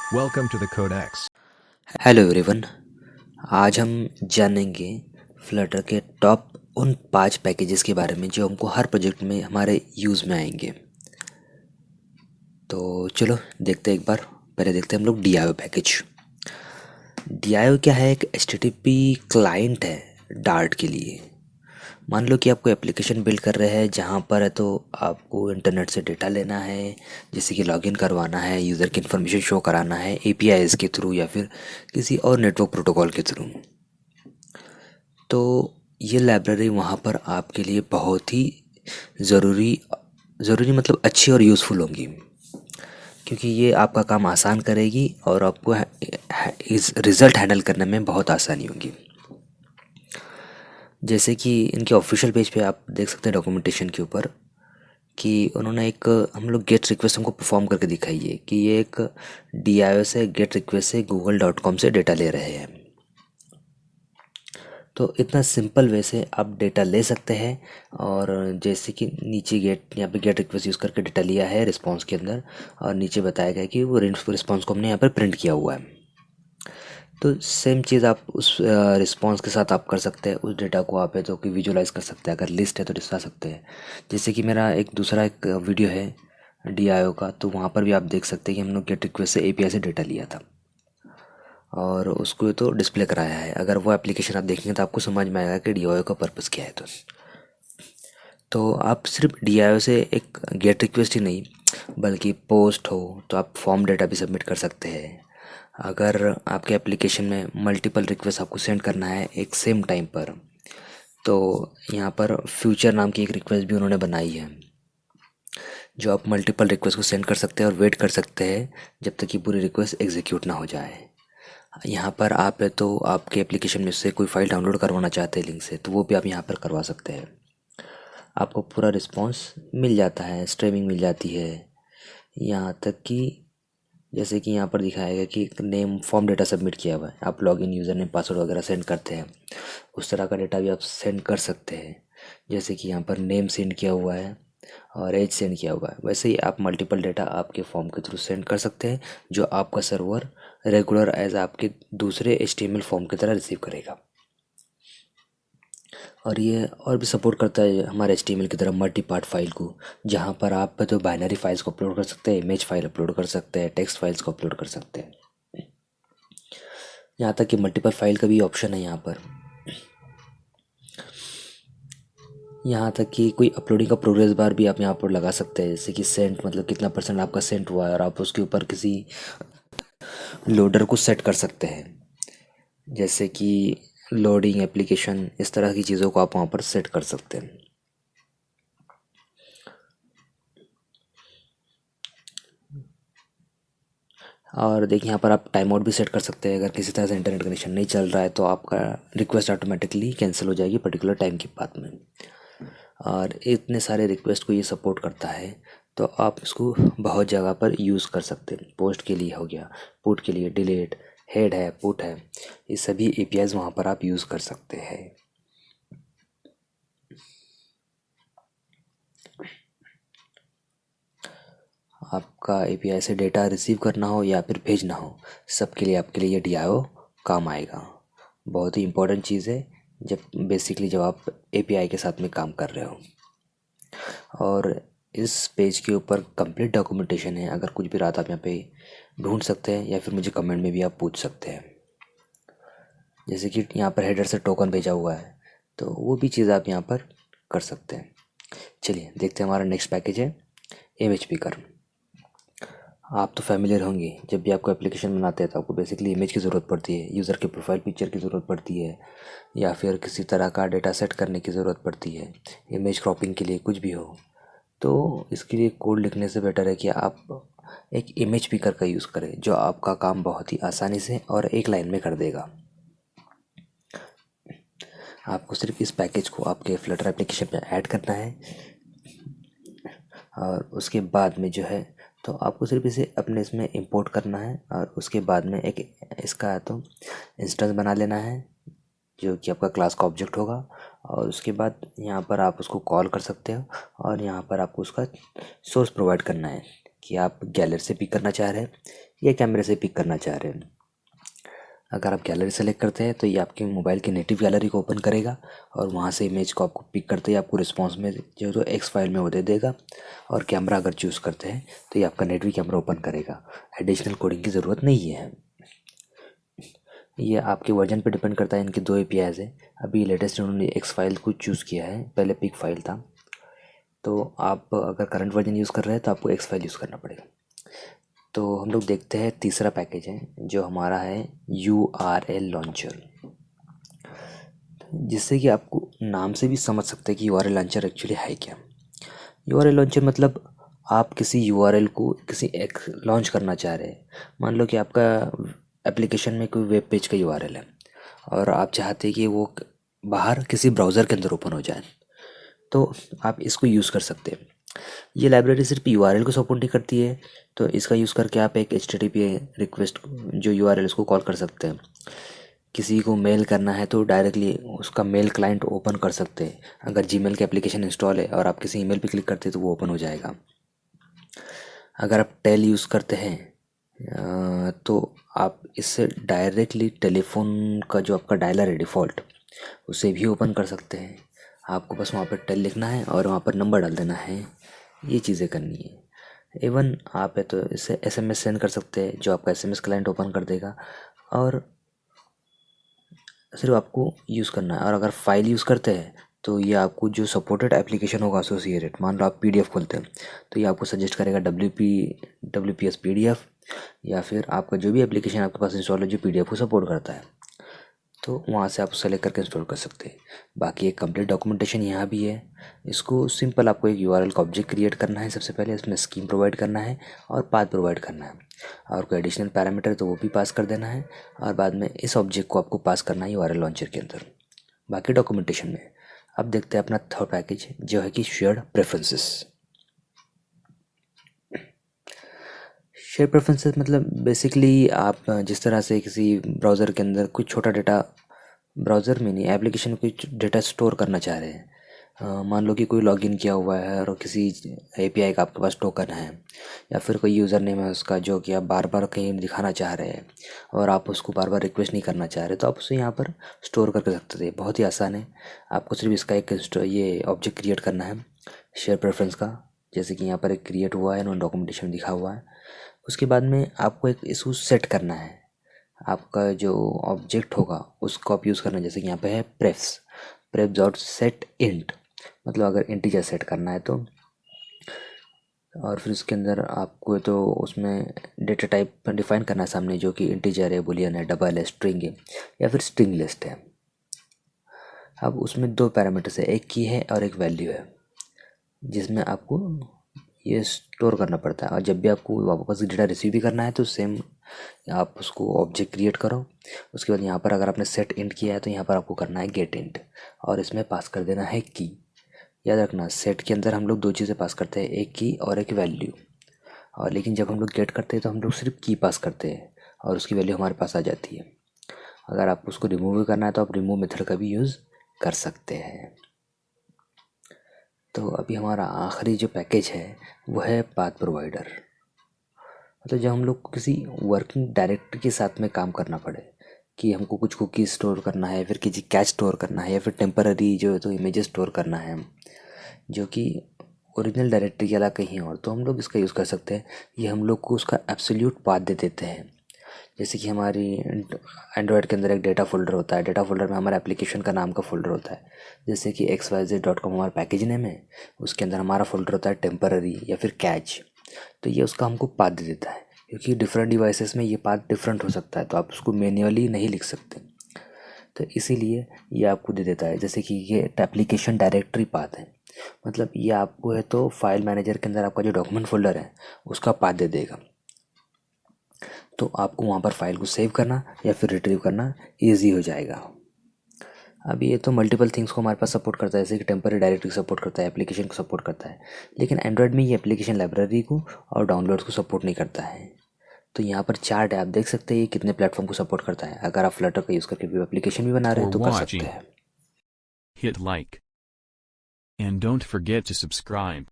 Welcome to the Codex. Hello everyone. आज हम जानेंगे फ्लटर के टॉप उन 5 पैकेजेस के बारे में जो हमको हर प्रोजेक्ट में हमारे यूज़ में आएंगे। तो चलो देखते हैं एक बार। पहले देखते हैं हम लोग DIO पैकेज। DIO क्या है? एक HTTP क्लाइंट है डार्ट के लिए। मान लो कि आपको एप्लीकेशन बिल्ड कर रहे हैं जहाँ पर है तो आपको इंटरनेट से डेटा लेना है, जैसे कि लॉगिन करवाना है, यूज़र की इन्फॉर्मेशन शो कराना है APIs के थ्रू या फिर किसी और नेटवर्क प्रोटोकॉल के थ्रू। तो ये लाइब्रेरी वहाँ पर आपके लिए बहुत ही ज़रूरी ज़रूरी मतलब अच्छी और यूज़फुल होंगी, क्योंकि ये आपका काम आसान करेगी और आपको इस रिज़ल्ट हैंडल करने में बहुत आसानी होगी। जैसे कि इनके ऑफिशियल पेज पे आप देख सकते हैं डॉक्यूमेंटेशन के ऊपर कि उन्होंने एक हम लोग गेट रिक्वेस्ट हमको परफॉर्म करके दिखाई है कि ये एक DIO से गेट रिक्वेस्ट से google.com से डेटा ले रहे हैं। तो इतना सिंपल वे से आप डेटा ले सकते हैं। और जैसे कि नीचे गेट यहाँ पे गेट रिक्वेस्ट यूज़ करके डेटा लिया है रिस्पांस के अंदर, और नीचे बताया गया है कि वो रिस्पांस को हमने यहाँ पर प्रिंट किया हुआ है। तो सेम चीज़ आप उस रिस्पांस के साथ आप कर सकते हैं। उस डेटा को आप है तो कि विजुलाइज कर सकते हैं। अगर लिस्ट है तो दिखा सकते हैं। जैसे कि मेरा एक दूसरा एक वीडियो है DIO का, तो वहाँ पर भी आप देख सकते हैं कि हम लोग गेट रिक्वेस्ट से API से डेटा लिया था और उसको तो डिस्प्ले कराया है। अगर वो एप्लीकेशन आप देखेंगे तो आपको समझ में आएगा कि DIO का पर्पज़ क्या है। तो आप सिर्फ DIO से एक गेट रिक्वेस्ट ही नहीं, बल्कि पोस्ट हो तो आप फॉर्म डेटा भी सबमिट कर सकते हैं। अगर आपके एप्लीकेशन में मल्टीपल रिक्वेस्ट आपको सेंड करना है एक सेम टाइम पर, तो यहाँ पर फ्यूचर नाम की एक रिक्वेस्ट भी उन्होंने बनाई है, जो आप मल्टीपल रिक्वेस्ट को सेंड कर सकते हैं और वेट कर सकते हैं जब तक कि पूरी रिक्वेस्ट एग्जीक्यूट ना हो जाए। यहाँ पर आप है तो आपके एप्लीकेशन में से कोई फाइल डाउनलोड करवाना चाहते हैं लिंक से, तो वो भी आप यहाँ पर करवा सकते हैं। आपको पूरा रिस्पांस मिल जाता है, स्ट्रीमिंग मिल जाती है। यहाँ तक कि जैसे कि यहाँ पर दिखाया गया कि नेम फॉर्म डेटा सबमिट किया हुआ है, आप लॉगिन यूज़र नेम पासवर्ड वगैरह सेंड करते हैं, उस तरह का डेटा भी आप सेंड कर सकते हैं। जैसे कि यहाँ पर नेम सेंड किया हुआ है और एज सेंड किया हुआ है, वैसे ही आप मल्टीपल डेटा आपके फॉर्म के थ्रू सेंड कर सकते हैं, जो आपका सर्वर रेगुलर एज आपके दूसरे HTML फॉर्म की तरह रिसीव करेगा। और ये और भी सपोर्ट करता है हमारे HTML की तरह मल्टी पार्ट फाइल को, जहाँ पर आप तो बाइनरी फाइल्स को अपलोड कर सकते हैं, इमेज फाइल अपलोड कर सकते हैं, टेक्स्ट फाइल्स को अपलोड कर सकते हैं। यहाँ तक कि मल्टीपल फाइल का भी ऑप्शन है यहाँ पर। यहाँ तक कि कोई अपलोडिंग का प्रोग्रेस बार भी आप यहाँ पर लगा सकते हैं, जैसे कि सेंट मतलब कितना % आपका सेंट हुआ है, और आप उसके ऊपर किसी लोडर को सेट कर सकते हैं, जैसे कि लोडिंग एप्लीकेशन, इस तरह की चीज़ों को आप वहाँ पर सेट कर सकते हैं। और देखिए यहाँ पर आप टाइम आउट भी सेट कर सकते हैं। अगर किसी तरह से इंटरनेट कनेक्शन नहीं चल रहा है तो आपका रिक्वेस्ट ऑटोमेटिकली कैंसिल हो जाएगी पर्टिकुलर टाइम के बाद में। और इतने सारे रिक्वेस्ट को ये सपोर्ट करता है, तो आप इसको बहुत जगह पर यूज़ कर सकते हैं। पोस्ट के लिए हो गया, पुट के लिए डिलीट, हेड है, पुट है, ये सभी APIs वहाँ पर आप यूज़ कर सकते हैं। आपका API से डेटा रिसीव करना हो या फिर भेजना हो, सबके लिए आपके लिए ये DIO काम आएगा। बहुत ही इम्पोर्टेंट चीज़ है जब बेसिकली जब आप API के साथ में काम कर रहे हो। और इस पेज के ऊपर कंप्लीट डॉक्यूमेंटेशन है। अगर कुछ भी रहा था आप यहाँ पे ढूंढ सकते हैं या फिर मुझे कमेंट में भी आप पूछ सकते हैं। जैसे कि यहाँ पर हेडर से टोकन भेजा हुआ है, तो वो भी चीज़ आप यहाँ पर कर सकते हैं। चलिए देखते हैं, हमारा नेक्स्ट पैकेज है MHP कर। आप तो फैमिलियर होंगे, जब भी आपको एप्लीकेशन बनाते हैं तो आपको बेसिकली इमेज की ज़रूरत पड़ती है, यूज़र के प्रोफाइल पिक्चर की ज़रूरत पड़ती है, या फिर किसी तरह का डेटा सेट करने की ज़रूरत पड़ती है, इमेज क्रॉपिंग के लिए कुछ भी हो। तो इसके लिए कोड लिखने से बेटर है कि आप एक इमेज पिकर का यूज़ करें, जो आपका काम बहुत ही आसानी से और एक लाइन में कर देगा। आपको सिर्फ इस पैकेज को आपके फ्लटर एप्लीकेशन में ऐड करना है, और उसके बाद में जो है तो आपको सिर्फ इसे अपने इसमें इंपोर्ट करना है, और उसके बाद में एक इसका तो इंस्टेंस बना लेना है, जो कि आपका क्लास का ऑब्जेक्ट होगा। और उसके बाद यहाँ पर आप उसको कॉल कर सकते हो, और यहाँ पर आपको उसका सोर्स प्रोवाइड करना है कि आप गैलरी से पिक करना चाह रहे हैं या कैमरे से पिक करना चाह रहे हैं। अगर आप गैलरी सेलेक्ट करते हैं तो ये आपके मोबाइल की नेटिव गैलरी को ओपन करेगा और वहाँ से इमेज को आपको पिक करते ही आपको रिस्पॉन्स में जो तो एक्स फाइल में वो दे देगा। और कैमरा अगर चूज़ करते हैं तो ये आपका नेटिव कैमरा ओपन करेगा। एडिशनल कोडिंग की ज़रूरत नहीं है। ये आपके वर्जन पे डिपेंड करता है। इनके दो एपीआईज है। अभी लेटेस्ट इन्होंने एक्स फाइल को चूज़ किया है, पहले पिक फाइल था। तो आप अगर करंट वर्जन यूज़ कर रहे हैं तो आपको एक्स फाइल यूज़ करना पड़ेगा। तो हम लोग देखते हैं तीसरा पैकेज है जो हमारा है URL लॉन्चर, जिससे कि आपको नाम से भी समझ सकते हैं कि URL लॉन्चर एक्चुअली है क्या। URL लॉन्चर मतलब आप किसी URL को किसी एक लॉन्च करना चाह रहे हैं। मान लो कि आपका एप्लीकेशन में कोई वेब पेज का URL है और आप चाहते हैं कि वो बाहर किसी ब्राउज़र के अंदर ओपन हो जाए, तो आप इसको यूज़ कर सकते हैं। ये लाइब्रेरी सिर्फ URL को सपोर्ट नहीं करती है, तो इसका यूज़ करके आप एक HTTP रिक्वेस्ट जो URL उसको कॉल कर सकते हैं। किसी को मेल करना है तो डायरेक्टली उसका मेल क्लाइंट ओपन कर सकते हैं। अगर जीमेल की एप्लीकेशन इंस्टॉल है और आप किसी ईमेल पे क्लिक करते हैं तो वो ओपन हो जाएगा। अगर आप टेल यूज़ करते हैं तो आप इससे डायरेक्टली टेलीफोन का जो आपका डायलर है डिफ़ॉल्ट, उसे भी ओपन कर सकते हैं। आपको बस वहाँ पर टेल लिखना है और वहाँ पर नंबर डाल देना है, ये चीज़ें करनी है। इवन आप है तो इससे SMS सेंड कर सकते हैं जो आपका SMS क्लाइंट ओपन कर देगा, और सिर्फ आपको यूज़ करना है। और अगर फाइल यूज़ करते हैं तो ये आपको जो सपोर्टेड एप्लीकेशन होगा एसोसिएटेड, मान लो आप PDF खोलते हैं तो ये आपको सजेस्ट करेगा WPS PDF, या फिर आपका जो भी एप्लीकेशन आपके पास इंस्टॉल है जो PDF को सपोर्ट करता है, तो वहाँ से आप सेलेक्ट करके इंस्टॉल कर सकते हैं। बाकी एक कंप्लीट डॉक्यूमेंटेशन यहाँ भी है। इसको सिंपल आपको एक URL का ऑब्जेक्ट क्रिएट करना है। सबसे पहले इसमें स्कीम प्रोवाइड करना है और पाथ प्रोवाइड करना है, और कोई एडिशनल पैरामीटर तो वो भी पास कर देना है, और बाद में इस ऑब्जेक्ट को आपको पास करना है URL लॉन्चर के अंदर। बाकी डॉक्यूमेंटेशन में अब देखते हैं अपना थर्ड पैकेज जो है कि शेयर्ड प्रेफरेंसेस। शेयर प्रेफरेंसेस मतलब बेसिकली आप जिस तरह से किसी ब्राउज़र के अंदर कुछ छोटा डेटा, ब्राउज़र में नहीं एप्लीकेशन में कुछ डेटा स्टोर करना चाह रहे हैं। मान लो कि कोई लॉगिन किया हुआ है और किसी API का आपके पास टोकन है, या फिर कोई यूज़र नेम है उसका जो कि आप बार बार कहीं दिखाना चाह रहे हैं और आप उसको बार बार रिक्वेस्ट नहीं करना चाह रहे, तो आप उसे यहाँ पर स्टोर करके सकते थे। बहुत ही आसान है। आपको सिर्फ इसका एक ये ऑब्जेक्ट क्रिएट करना है शेयर प्रेफरेंस का, जैसे कि यहाँ पर एक क्रिएट हुआ है, नॉन डॉक्यूमेंटेशन दिखा हुआ है। उसके बाद में आपको एक इसको सेट करना है। आपका जो ऑब्जेक्ट होगा उसको आप यूज़ करना है, जैसे कि यहाँ पे है प्रेफ डॉट सेट इंट, मतलब अगर इंटीजर सेट करना है तो। और फिर उसके अंदर आपको तो उसमें डेटा टाइप डिफाइन करना है सामने, जो कि इंटीजर है, बुलियन है, डबल है, स्ट्रिंग है, या फिर स्ट्रिंग लिस्ट है। अब उसमें दो पैरामीटर्स है, एक की है और एक वैल्यू है, जिसमें आपको ये स्टोर करना पड़ता है। और जब भी आपको वापस डेटा रिसीव भी करना है तो सेम आप उसको ऑब्जेक्ट क्रिएट करो। उसके बाद यहाँ पर अगर आपने सेट इंट किया है तो यहाँ पर आपको करना है गेट इंट, और इसमें पास कर देना है की। याद रखना सेट के अंदर हम लोग दो चीज़ें पास करते हैं, एक की और एक वैल्यू। और लेकिन जब हम लोग गेट करते हैं तो हम लोग सिर्फ की पास करते हैं और उसकी वैल्यू हमारे पास आ जाती है। अगर आपको उसको रिमूव भी करना है तो आप रिमूव मेथड का भी यूज़ कर सकते हैं। तो अभी हमारा आखिरी जो पैकेज है वो है पाथ प्रोवाइडर। मतलब जब हम लोग को किसी वर्किंग डायरेक्टरी के साथ में काम करना पड़े, कि हमको कुछ कुकीज स्टोर करना है, फिर किसी कैच स्टोर करना है, या फिर टेम्पररी जो है तो इमेजेस स्टोर करना है जो कि ओरिजिनल डायरेक्टरी के अलावा कहीं और, तो हम लोग इसका यूज़ कर सकते हैं। ये हम लोग को उसका एब्सोल्यूट पाथ दे देते हैं। जैसे कि हमारी एंड्रॉयड के अंदर एक डेटा फोल्डर होता है, डेटा फोल्डर में हमारा एप्लीकेशन का नाम का फोल्डर होता है, जैसे कि xyz.com हमारा पैकेज नेम है, उसके अंदर हमारा फोल्डर होता है टेम्पररी या फिर कैच। तो ये उसका हमको पाथ दे देता है, क्योंकि डिफरेंट डिवाइसेस में ये पाथ डिफरेंट हो सकता है, तो आप उसको मैन्युअली नहीं लिख सकते, तो इसीलिए ये आपको दे देता है। जैसे कि ये एप्लीकेशन डायरेक्टरी पाथ है, मतलब ये आपको है तो फाइल मैनेजर के अंदर आपका जो डॉक्यूमेंट फोल्डर है उसका पाथ दे देगा। तो आपको वहाँ पर फाइल को सेव करना या फिर रिट्रीव करना ईजी हो जाएगा। अभी ये तो मल्टीपल थिंग्स को हमारे पास सपोर्ट करता है, जैसे कि टेम्पररी डायरेक्टरी सपोर्ट करता है, एप्लीकेशन को सपोर्ट करता है, लेकिन एंड्रॉयड में ये एप्लीकेशन लाइब्रेरी को और डाउनलोड्स को सपोर्ट नहीं करता है। तो यहाँ पर चार्ट है, आप देख सकते हैं ये कितने प्लेटफॉर्म को सपोर्ट करता है। अगर आप फ्लटर का यूज़ करके भी एप्लीकेशन भी बना रहे For हैं तो कर सकते watching, हैं। hit like and don't forget to subscribe.